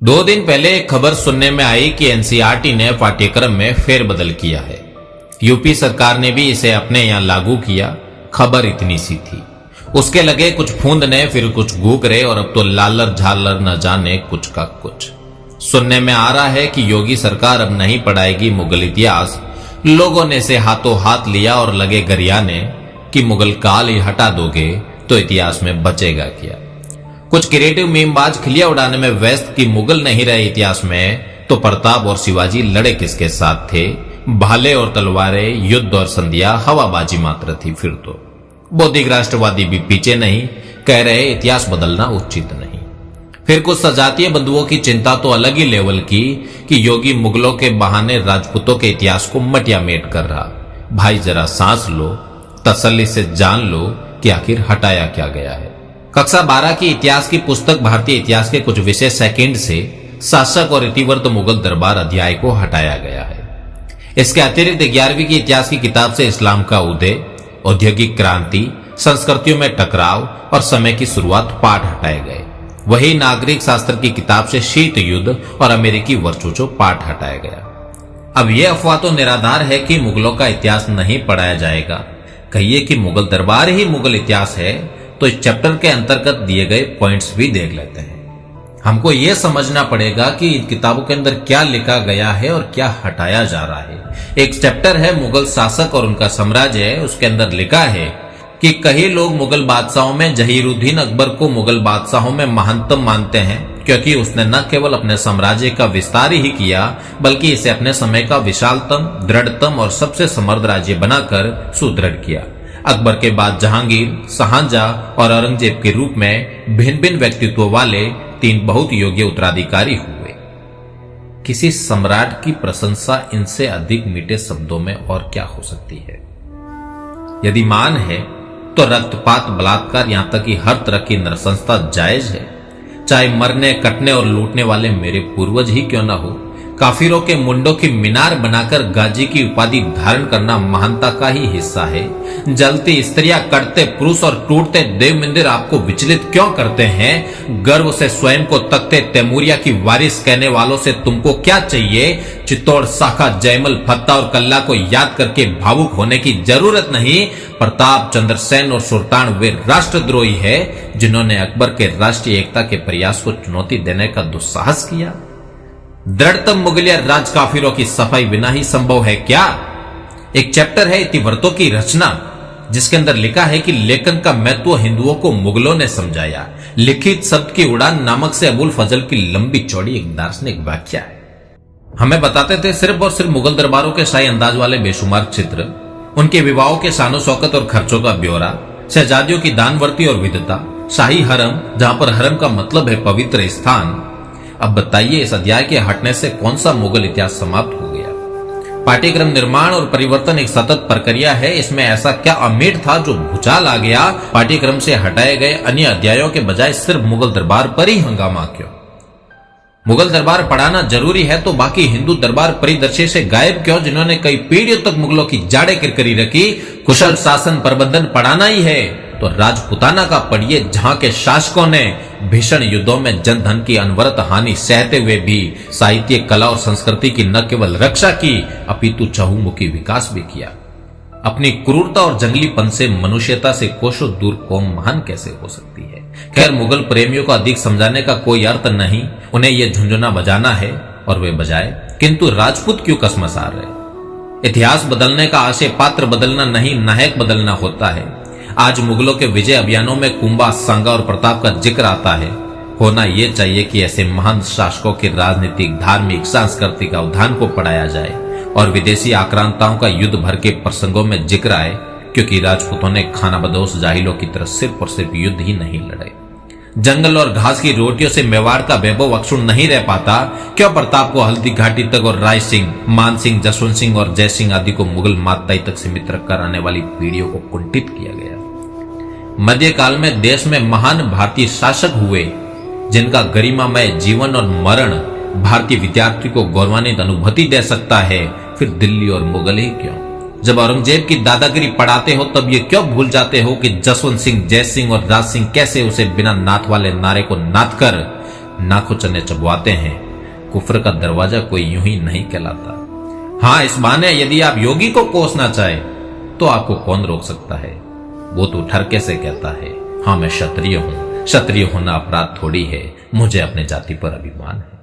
2 दिन पहले एक खबर सुनने में आई कि एनसीईआरटी ने पाठ्यक्रम में फेरबदल किया है। यूपी सरकार ने भी इसे अपने यहां लागू किया। खबर इतनी सी थी, उसके लगे कुछ फूंदने, फिर कुछ घूकरे और अब तो लालर झालर न जाने कुछ का कुछ। सुनने में आ रहा है कि योगी सरकार अब नहीं पढ़ाएगी मुगल इतिहास। लोगों ने इसे हाथों हाथ लिया और लगे गरियाने कि मुगल काल ही हटा दोगे तो इतिहास में बचेगा क्या। कुछ क्रिएटिव मीमबाज खिलिया उड़ाने में व्यस्त कि मुगल नहीं रहे इतिहास में तो प्रताप और शिवाजी लड़े किसके साथ थे। भाले और तलवारें, युद्ध और संधिया हवाबाजी मात्र थी। फिर तो बौद्धिक राष्ट्रवादी भी पीछे नहीं, कह रहे इतिहास बदलना उचित नहीं। फिर कुछ सजातीय बंधुओं की चिंता तो अलग ही लेवल की कि योगी मुगलों के बहाने राजपूतों के इतिहास को मटियामेट कर रहा। भाई जरा सांस लो, तसल्ली से जान लो कि आखिर हटाया क्या गया है। कक्षा 12 की इतिहास की पुस्तक भारतीय इतिहास के कुछ विषय सेकंड से शासक और इतिवृत्त मुगल दरबार अध्याय को हटाया गया है। इसके अतिरिक्त 11वीं की इतिहास की किताब से इस्लाम का उदय, औद्योगिक क्रांति, संस्कृतियों में टकराव और समय की शुरुआत पाठ हटाए गए। वही नागरिक शास्त्र की किताब से शीत युद्ध और अमेरिकी वर्चस्व पाठ हटाया गया। अब यह अफवाह तो निराधार है कि मुगलों का इतिहास नहीं पढ़ाया जाएगा। कहिए कि मुगल दरबार ही मुगल इतिहास है तो इस चैप्टर के अंतर्गत दिए गए पॉइंट्स भी देख लेते हैं। हमको यह समझना पड़ेगा कि इन किताबों के अंदर क्या लिखा गया है और क्या हटाया जा रहा है। एक चैप्टर है मुगल शासक और उनका साम्राज्य है। उसके अंदर लिखा है कि कई लोग मुगल बादशाहों में जहीरुद्दीन अकबर को मुगल बादशाहों में महानतम मानते हैं क्योंकि उसने न केवल अपने साम्राज्य का विस्तार ही किया बल्कि इसे अपने समय का विशालतम, दृढ़तम और सबसे समृद्ध राज्य बनाकर सुदृढ़ किया। अकबर के बाद जहांगीर, शाहजहां और औरंगजेब के रूप में भिन्न भिन्न व्यक्तित्व वाले 3 बहुत योग्य उत्तराधिकारी हुए। किसी सम्राट की प्रशंसा इनसे अधिक मीठे शब्दों में और क्या हो सकती है। यदि मान है तो रक्तपात, बलात्कार, यहां तक कि हर तरह की नरसंस्था जायज है, चाहे मरने, कटने और लूटने वाले मेरे पूर्वज ही क्यों ना हो। काफिरों के मुंडों की मीनार बनाकर गाजी की उपाधि धारण करना महानता का ही हिस्सा है। जलती स्त्रियां, कटते पुरुष और टूटते देव मंदिर आपको विचलित क्यों करते हैं। गर्व से स्वयं को तख्ते तैमूरिया की वारिस कहने वालों से तुमको क्या चाहिए। चित्तौड़, शाखा, जयमल, फत्ता और कल्ला को याद करके भावुक होने की जरूरत नहीं। प्रताप, चंद्रसेन और सुल्तान वे राष्ट्रद्रोही है जिन्होंने अकबर के राष्ट्रीय एकता के प्रयास को चुनौती देने का दुस्साहस किया। दृढ़तम मुगलिया राज काफिरों की सफाई बिना ही संभव है क्या। एक चैप्टर है इतिवृत्तों की रचना जिसके अंदर लिखा है कि लेखन का महत्व हिंदुओं को मुगलों ने समझाया। लिखित शब्द की उड़ान नामक से अबुल फजल की लंबी चौड़ी एक दार्शनिक व्याख्या है। हमें बताते थे सिर्फ और सिर्फ मुगल दरबारों के शाही अंदाज वाले बेशुमार चित्र, उनके विवाहों के शानो शौकत और खर्चों का ब्यौरा, शहजादियों की दानवर्ती और विधता, शाही हरम जहां पर हरम का मतलब है पवित्र स्थान। अब बताइए इस अध्याय के हटने से कौन सा मुगल इतिहास समाप्त हो गया। पाठ्यक्रम निर्माण और परिवर्तन एक सतत प्रक्रिया है। इसमें ऐसा क्या अमेठ था जो भूचाल आ गया। पाठ्यक्रम से हटाए गए अन्य अध्यायों के बजाय सिर्फ मुगल दरबार पर ही हंगामा क्यों। मुगल दरबार पढ़ाना जरूरी है तो बाकी हिंदू दरबार परिदृश्य से गायब क्यों जिन्होंने कई पीढ़ियों तक मुगलों की जाड़े किरकिरी रखी। कुशल शासन प्रबंधन पढ़ाना ही है तो राजपुताना का पढ़िए जहां के शासकों ने भीषण युद्धों में जनधन की अनवरत हानि सहते हुए भी साहित्य, कला और संस्कृति की न केवल रक्षा की अपितु चहुमुखी विकास भी किया। अपनी क्रूरता और जंगलीपन से मनुष्यता से कोसों दूर कौम महान कैसे हो सकती है। खैर, मुगल प्रेमियों को अधिक समझाने का कोई अर्थ नहीं, उन्हें यह झुंझुना बजाना है और वे बजाए। किंतु राजपूत क्यों कसमसार रहे। इतिहास बदलने का आशय पात्र बदलना नहीं, नायक बदलना होता है। आज मुगलों के विजय अभियानों में कुंभा, सांगा और प्रताप का जिक्र आता है। होना यह चाहिए कि ऐसे महान शासकों के राजनीतिक, धार्मिक, सांस्कृतिक अवधान को पढ़ाया जाए और विदेशी आक्रांताओं का युद्ध भर के प्रसंगों में जिक्र आए क्योंकि राजपूतों ने खानाबदोश जाहिलों की तरह सिर्फ और सिर्फ युद्ध ही नहीं लड़े। जंगल और घास की रोटियों से मेवाड़ का वैभव अक्षुण नहीं रह पाता। क्यों प्रताप को हल्दी घाटी तक और राय सिंह, मान सिंह, जसवंत सिंह और जय सिंह आदि को मुगल मातताई तक सीमित रखकर आने वाली पीढ़ियों को कुंठित किया गया। मध्यकाल में देश में महान भारतीय शासक हुए जिनका गरिमामय जीवन और मरण भारतीय विद्यार्थी को गौरवान्वित अनुभूति दे सकता है। फिर दिल्ली और मुगल ही क्यों। जब औरंगजेब की दादागिरी पढ़ाते हो तब ये क्यों भूल जाते हो कि जसवंत सिंह, जय सिंह और राज सिंह कैसे उसे बिना नाथ वाले नारे को नाथ कर नाखुचने चबवाते हैं, कुफ्र का दरवाजा कोई यूं ही नहीं कहलाता। हाँ, इस बहाने यदि आप योगी को कोसना चाहे तो आपको कौन रोक सकता है? वो तो ठरके से कहता है, हाँ मैं क्षत्रिय हूं, क्षत्रिय होना अपराध थोड़ी है, मुझे अपने जाति पर अभिमान है।